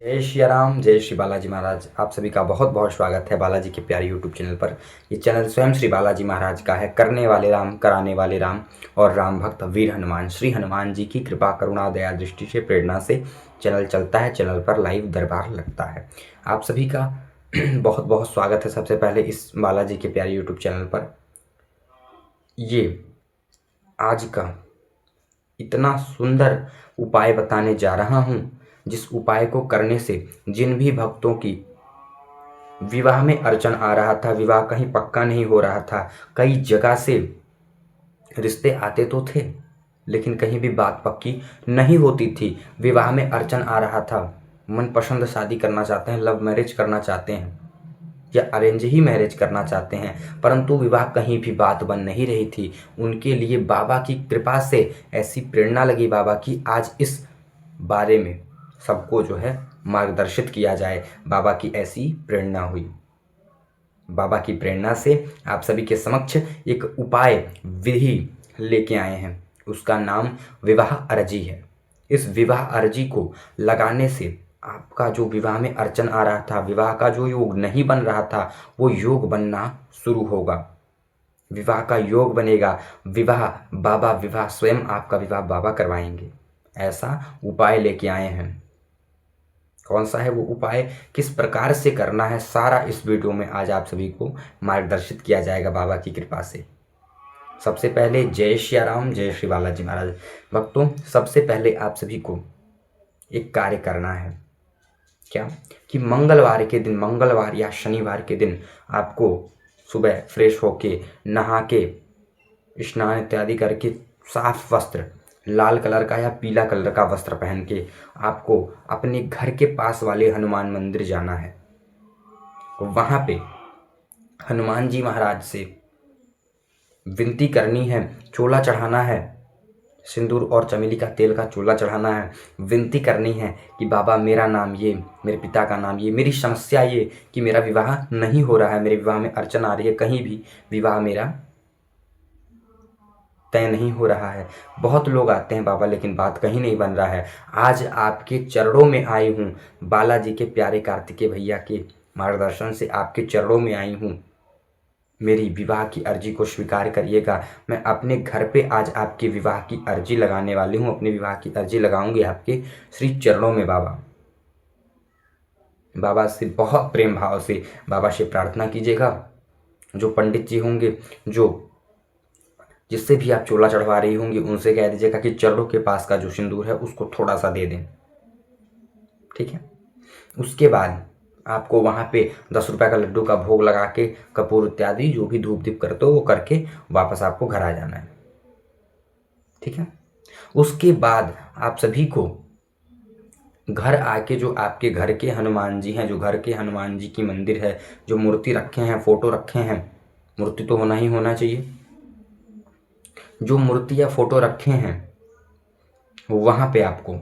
जय श्री राम, जय श्री बालाजी महाराज। आप सभी का बहुत बहुत स्वागत है बालाजी के प्यारे यूट्यूब चैनल पर। ये चैनल स्वयं श्री बालाजी महाराज का है। करने वाले राम, कराने वाले राम और राम भक्त वीर हनुमान, श्री हनुमान जी की कृपा करुणा दया दृष्टि से प्रेरणा से चैनल चलता है। चैनल पर लाइव दरबार लगता है। आप सभी का बहुत बहुत स्वागत है सबसे पहले इस बालाजी के प्यारे यूट्यूब चैनल पर। ये आज का इतना सुंदर उपाय बताने जा रहा हूँ, जिस उपाय को करने से जिन भी भक्तों की विवाह में अड़चन आ रहा था, विवाह कहीं पक्का नहीं हो रहा था, कई जगह से रिश्ते आते तो थे लेकिन कहीं भी बात पक्की नहीं होती थी, विवाह में अड़चन आ रहा था, मनपसंद शादी करना चाहते हैं, लव मैरिज करना चाहते हैं या अरेंज ही मैरिज करना चाहते हैं, परंतु विवाह कहीं भी बात बन नहीं रही थी। उनके लिए बाबा की कृपा से ऐसी प्रेरणा लगी बाबा की, आज इस बारे में सबको जो है मार्गदर्शित किया जाए। बाबा की ऐसी प्रेरणा हुई। बाबा की प्रेरणा से आप सभी के समक्ष एक उपाय विधि लेके आए हैं। उसका नाम विवाह अर्जी है। इस विवाह अर्जी को लगाने से आपका जो विवाह में अड़चन आ रहा था, विवाह का जो योग नहीं बन रहा था, वो योग बनना शुरू होगा। विवाह का योग बनेगा। विवाह स्वयं आपका विवाह बाबा करवाएंगे। ऐसा उपाय लेके आए हैं। कौन सा है वो उपाय, किस प्रकार से करना है, सारा इस वीडियो में आज आप सभी को मार्गदर्शित किया जाएगा बाबा की कृपा से। सबसे पहले जय श्री राम, जय श्री बालाजी महाराज। भक्तों, सबसे पहले आप सभी को एक कार्य करना है। क्या कि मंगलवार के दिन, मंगलवार या शनिवार के दिन आपको सुबह फ्रेश होके नहा के स्नान इत्यादि करके साफ वस्त्र, लाल कलर का या पीला कलर का वस्त्र पहन के आपको अपने घर के पास वाले हनुमान मंदिर जाना है। वहाँ पे हनुमान जी महाराज से विनती करनी है, चोला चढ़ाना है, सिंदूर और चमेली का तेल का चोला चढ़ाना है, विनती करनी है कि बाबा मेरा नाम ये, मेरे पिता का नाम ये, मेरी समस्या ये कि मेरा विवाह नहीं हो रहा है, मेरे विवाह में अड़चन आ रही है, कहीं भी विवाह मेरा तय नहीं हो रहा है। बहुत लोग आते हैं बाबा लेकिन बात कहीं नहीं बन रहा है। आज आपके चरणों में आई हूँ, बालाजी के प्यारे कार्तिकेय भैया के मार्गदर्शन से आपके चरणों में आई हूँ। मेरी विवाह की अर्जी को स्वीकार करिएगा। मैं अपने घर पे आज आपके विवाह की अर्जी लगाने वाली हूँ। अपने विवाह की अर्जी लगाऊंगी आपके श्री चरणों में। बाबा से बहुत प्रेम भाव से बाबा से प्रार्थना कीजिएगा। जो पंडित जी होंगे, जो जिससे भी आप चोला चढ़वा रही होंगी, उनसे कह दीजिएगा कि चरणों के पास का जो सिंदूर है उसको थोड़ा सा दे दें। ठीक है। उसके बाद आपको वहाँ पे 10 रुपये का लड्डू का भोग लगा के कपूर इत्यादि जो भी धूप दीप करते हो वो करके वापस आपको घर आ जाना है। ठीक है। उसके बाद आप सभी को घर आके जो आपके घर के हनुमान जी हैं, जो घर के हनुमान जी की मंदिर है, जो मूर्ति रखे हैं, फोटो रखे हैं, मूर्ति तो होना ही होना चाहिए, जो मूर्ति या फोटो रखे हैं वहाँ पे आपको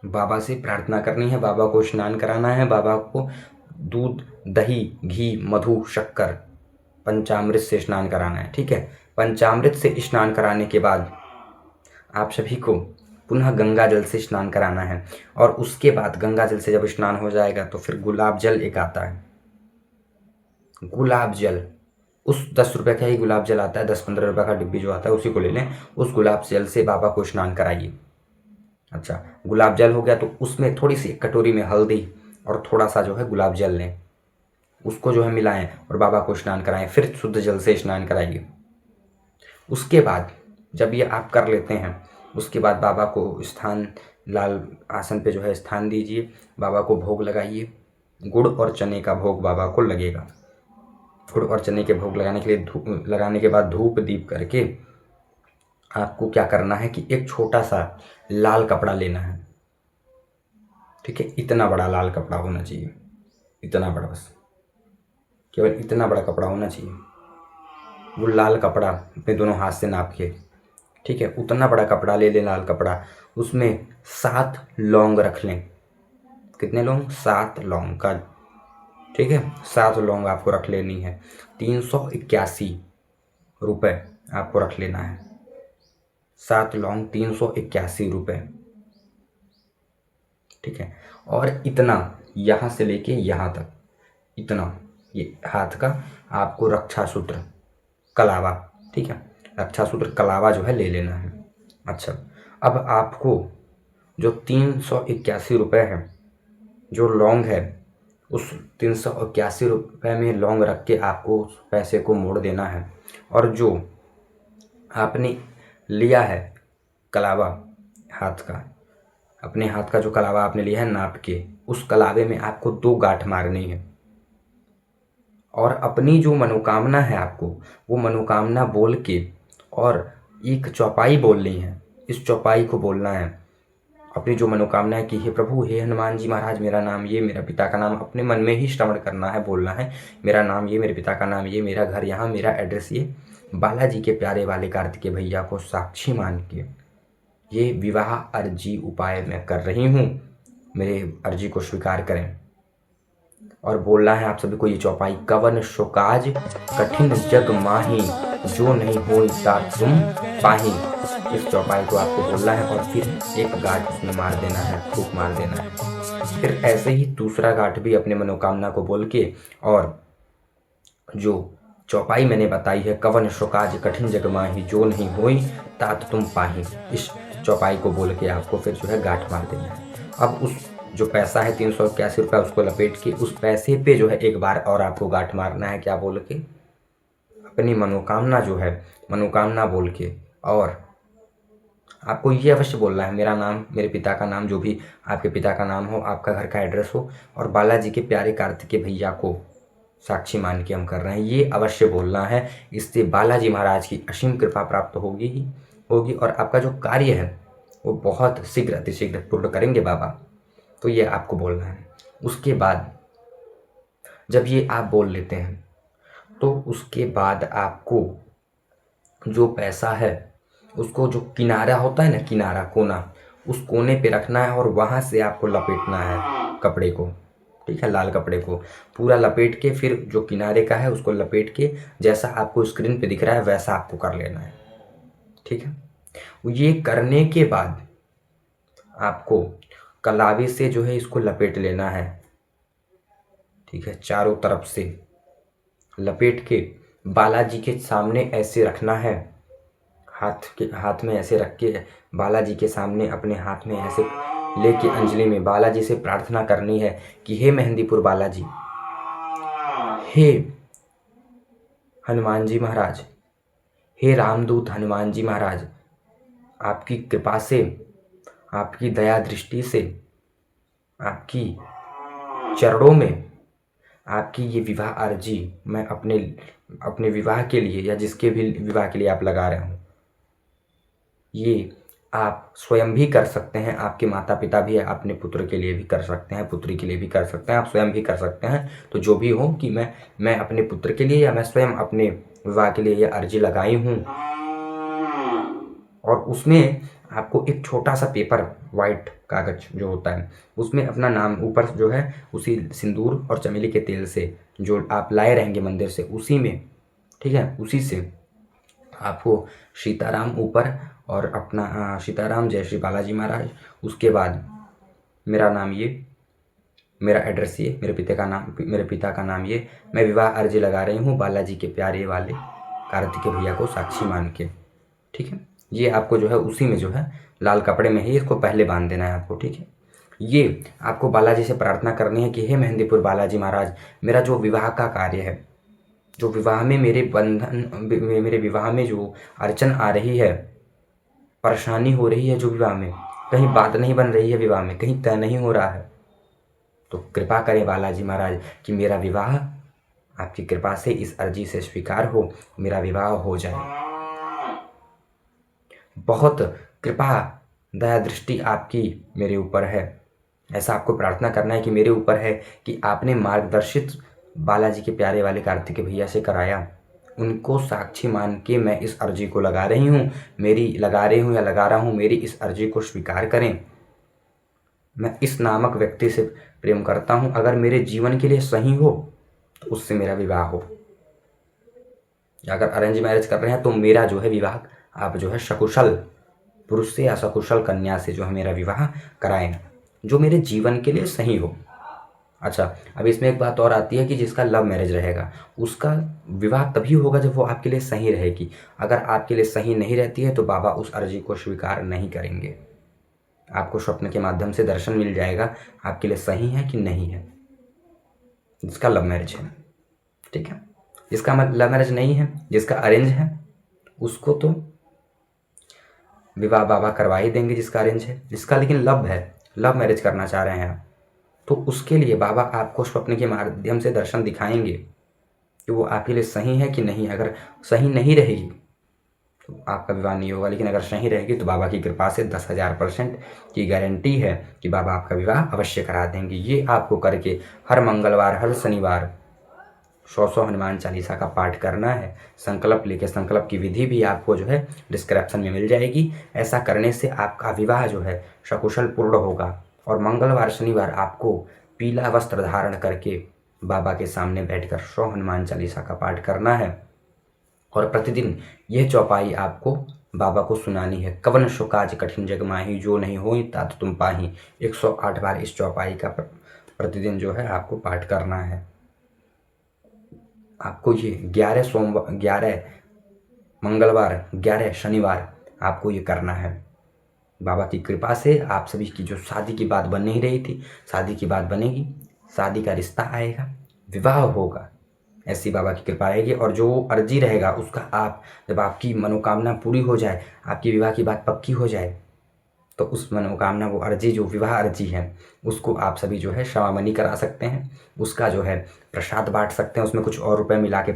बाबा से प्रार्थना करनी है। बाबा को स्नान कराना है। बाबा को दूध, दही, घी, मधु, शक्कर, पंचामृत से स्नान कराना है। ठीक है। पंचामृत से स्नान कराने के बाद आप सभी को पुनः गंगा जल से स्नान कराना है। और उसके बाद गंगा जल से जब स्नान हो जाएगा तो फिर गुलाब जल एक आता है। गुलाब जल, उस 10 रुपये का ही गुलाब जल आता है, 10-15 रुपये का डिब्बी जो आता है उसी को ले लें। उस गुलाब जल से बाबा को स्नान कराइए। अच्छा, गुलाब जल हो गया तो उसमें थोड़ी सी कटोरी में हल्दी और थोड़ा सा जो है गुलाब जल लें, उसको जो है मिलाएं और बाबा को स्नान कराएं। फिर शुद्ध जल से स्नान कराइए। उसके बाद जब ये आप कर लेते हैं, उसके बाद बाबा को स्थान, लाल आसन पे जो है स्थान दीजिए। बाबा को भोग लगाइए। गुड़ और चने का भोग बाबा को लगेगा। गुड़ और चने के भोग लगाने के लिए लगाने के बाद धूप दीप करके आपको क्या करना है कि एक छोटा सा लाल कपड़ा लेना है। ठीक है। इतना बड़ा लाल कपड़ा होना चाहिए, इतना बड़ा, बस केवल इतना बड़ा कपड़ा होना चाहिए। वो लाल कपड़ा अपने दोनों हाथ से नाप के, ठीक है, उतना बड़ा कपड़ा ले लें, लाल कपड़ा। उसमें 7 लौंग रख लें। कितने लौंग? 7 लौंग का। ठीक है। 7 लौंग आपको रख लेनी है। 381 रुपये आपको रख लेना है। 7 लौंग 381 रुपये। ठीक है। और इतना यहाँ से लेके यहाँ तक, इतना ये हाथ का आपको रक्षा सूत्र कलावा, ठीक है, रक्षा सूत्र कलावा जो है ले लेना है। अच्छा, अब आपको जो 381 रुपये है जो लौंग है, उस 381 रुपये में लौंग रख के आपको उस पैसे को मोड़ देना है। और जो आपने लिया है कलावा हाथ का, अपने हाथ का जो कलावा आपने लिया है नाप के, उस कलावे में आपको 2 गांठ मारनी है। और अपनी जो मनोकामना है आपको वो मनोकामना बोल के और एक चौपाई बोलनी है। इस चौपाई को बोलना है अपनी जो मनोकामना है कि हे प्रभु, हे हनुमान जी महाराज, मेरा नाम ये, मेरा पिता का नाम, अपने मन में ही श्रवण करना है, बोलना है मेरा नाम ये, मेरे पिता का नाम ये, मेरा घर यहाँ, मेरा एड्रेस ये, बालाजी के प्यारे वाले कार्तिकेय भैया को साक्षी मान के ये विवाह अर्जी उपाय मैं कर रही हूँ, मेरे अर्जी को स्वीकार करें। और बोलना है आप सभी को ये चौपाई, कवन शोकाज कठिन जग माही, जो नहीं हो तुम पाही। इस चौपाई को आपको बोलना है और फिर एक गांठ उसमें मार देना है, फूंक मार देना है। फिर ऐसे ही दूसरा गांठ भी अपने मनोकामना को बोल के, और जो चौपाई मैंने बताई है, कवन शोकाज कठिन जग माही, जो नहीं होई तात तुम पाही, इस चौपाई को बोल के आपको फिर जो है गांठ मार देना है। अब उस जो पैसा है 381 रुपये, उसको लपेट के उस पैसे पे जो है एक बार और आपको गांठ मारना है, क्या बोल के, अपनी मनोकामना जो है, मनोकामना बोल के। और आपको ये अवश्य बोलना है मेरा नाम, मेरे पिता का नाम, जो भी आपके पिता का नाम हो, आपका घर का एड्रेस हो, और बालाजी के प्यारे कार्तिकेय भैया को साक्षी मान के हम कर रहे हैं, ये अवश्य बोलना है। इससे बालाजी महाराज की असीम कृपा प्राप्त होगी ही होगी, और आपका जो कार्य है वो बहुत शीघ्र अतिशीघ्र पूर्ण करेंगे बाबा। तो ये आपको बोलना है। उसके बाद जब ये आप बोल लेते हैं तो उसके बाद आपको जो पैसा है उसको, जो किनारा होता है ना, किनारा कोना, उस कोने पे रखना है और वहाँ से आपको लपेटना है कपड़े को, ठीक है, लाल कपड़े को पूरा लपेट के, फिर जो किनारे का है उसको लपेट के जैसा आपको स्क्रीन पे दिख रहा है वैसा आपको कर लेना है, ठीक है। ये करने के बाद आपको कलावे से जो है इसको लपेट लेना है, ठीक है, चारों तरफ से लपेट के बालाजी के सामने ऐसे रखना है, हाथ में ऐसे रख के बालाजी के सामने अपने हाथ में ऐसे लेके अंजलि में बालाजी से प्रार्थना करनी है कि हे मेहंदीपुर बालाजी, हे हनुमान जी महाराज, हे रामदूत हनुमान जी महाराज, आपकी कृपा से, आपकी दया दृष्टि से, आपकी चरणों में आपकी ये विवाह अर्जी मैं अपने विवाह के लिए या जिसके भी विवाह के लिए आप लगा रहे हो, ये आप स्वयं भी कर सकते हैं, आपके माता पिता भी अपने पुत्र के लिए भी कर सकते हैं, पुत्री के लिए भी कर सकते हैं, आप स्वयं भी कर सकते हैं। तो जो भी हो कि मैं अपने पुत्र के लिए या मैं स्वयं अपने विवाह के लिए ये अर्जी लगाई हूँ। और उसमें आपको एक छोटा सा पेपर, वाइट कागज जो होता है, उसमें अपना नाम ऊपर जो है उसी सिंदूर और चमेली के तेल से जो आप लाए रहेंगे मंदिर से, उसी में, ठीक है, उसी से आपको सीताराम ऊपर और अपना सीताराम जय श्री बालाजी महाराज, उसके बाद मेरा नाम ये, मेरा एड्रेस ये, मेरे पिता का नाम ये, मैं विवाह अर्जी लगा रही हूँ बालाजी के प्यारे वाले कार्तिकेय भैया को साक्षी मान के, ठीक है। ये आपको जो है उसी में जो है लाल कपड़े में ही इसको पहले बांध देना है आपको, ठीक है। ये आपको बालाजी से प्रार्थना करनी है कि हे मेहंदीपुर बालाजी महाराज, मेरा जो विवाह का कार्य है, जो विवाह में मेरे विवाह में जो अड़चन आ रही है, परेशानी हो रही है, जो विवाह में कहीं बात नहीं बन रही है, विवाह में कहीं तय नहीं हो रहा है, तो कृपा करें बालाजी महाराज कि मेरा विवाह आपकी कृपा से इस अर्जी से स्वीकार हो, मेरा विवाह हो जाए। बहुत कृपा दया दृष्टि आपकी मेरे ऊपर है, ऐसा आपको प्रार्थना करना है कि मेरे ऊपर है कि आपने मार्गदर्शित बालाजी के प्यारे वाले कार्तिकेय भैया से कराया, उनको साक्षी मान के मैं इस अर्जी को लगा रही हूँ, लगा रहा हूँ, मेरी इस अर्जी को स्वीकार करें। मैं इस नामक व्यक्ति से प्रेम करता हूँ, अगर मेरे जीवन के लिए सही हो तो उससे मेरा विवाह हो, अगर अरेंज मैरिज कर रहे हैं तो मेरा जो है विवाह आप जो है सकुशल पुरुष से या सकुशल कन्या से जो है मेरा विवाह कराएं। जो मेरे जीवन के लिए सही हो। अच्छा, अब इसमें एक बात और आती है कि जिसका लव मैरिज रहेगा उसका विवाह तभी होगा जब वो आपके लिए सही रहेगी। अगर आपके लिए सही नहीं रहती है तो बाबा उस अर्जी को स्वीकार नहीं करेंगे। आपको स्वप्न के माध्यम से दर्शन मिल जाएगा आपके लिए सही है कि नहीं है, जिसका लव मैरिज है। ठीक है, जिसका लव मैरिज नहीं है, जिसका अरेंज है, उसको तो विवाह बाबा करवा ही देंगे जिसका अरेंज है। जिसका लेकिन लव है, लव मैरिज करना चाह रहे हैं आप, तो उसके लिए बाबा आपको स्वप्न के माध्यम से दर्शन दिखाएंगे कि वो आपके लिए सही है कि नहीं। अगर सही नहीं रहेगी तो आपका विवाह नहीं होगा, लेकिन अगर सही रहेगी तो बाबा की कृपा से 10,000% की गारंटी है कि बाबा आपका विवाह अवश्य करा देंगे। ये आपको करके हर मंगलवार, हर शनिवार 100 हनुमान चालीसा का पाठ करना है। संकल्प लेके, संकल्प की विधि भी आपको जो है डिस्क्रिप्शन में मिल जाएगी। ऐसा करने से आपका विवाह जो है सकुशल पूर्ण होगा। और मंगलवार, शनिवार आपको पीला वस्त्र धारण करके बाबा के सामने बैठकर 100 हनुमान चालीसा का पाठ करना है। और प्रतिदिन यह चौपाई आपको बाबा को सुनानी है। कवन सो काज कठिन जग माही, जो नहीं होई तात तुम पाही। 108 बार इस चौपाई का प्रतिदिन जो है आपको पाठ करना है। आपको ये 11 मंगलवार, 11 शनिवार आपको ये करना है। बाबा की कृपा से आप सभी की जो शादी की बात बन नहीं रही थी, शादी की बात बनेगी, शादी का रिश्ता आएगा, विवाह होगा, ऐसी बाबा की कृपा रहेगी। और जो अर्जी रहेगा उसका आप, जब आपकी मनोकामना पूरी हो जाए, आपकी विवाह की बात पक्की हो जाए, तो उस मनोकामना, वो अर्जी जो विवाह अर्जी है, उसको आप सभी जो है क्षमामणि करा सकते हैं। उसका जो है प्रसाद बांट सकते हैं, उसमें कुछ और रुपए मिला के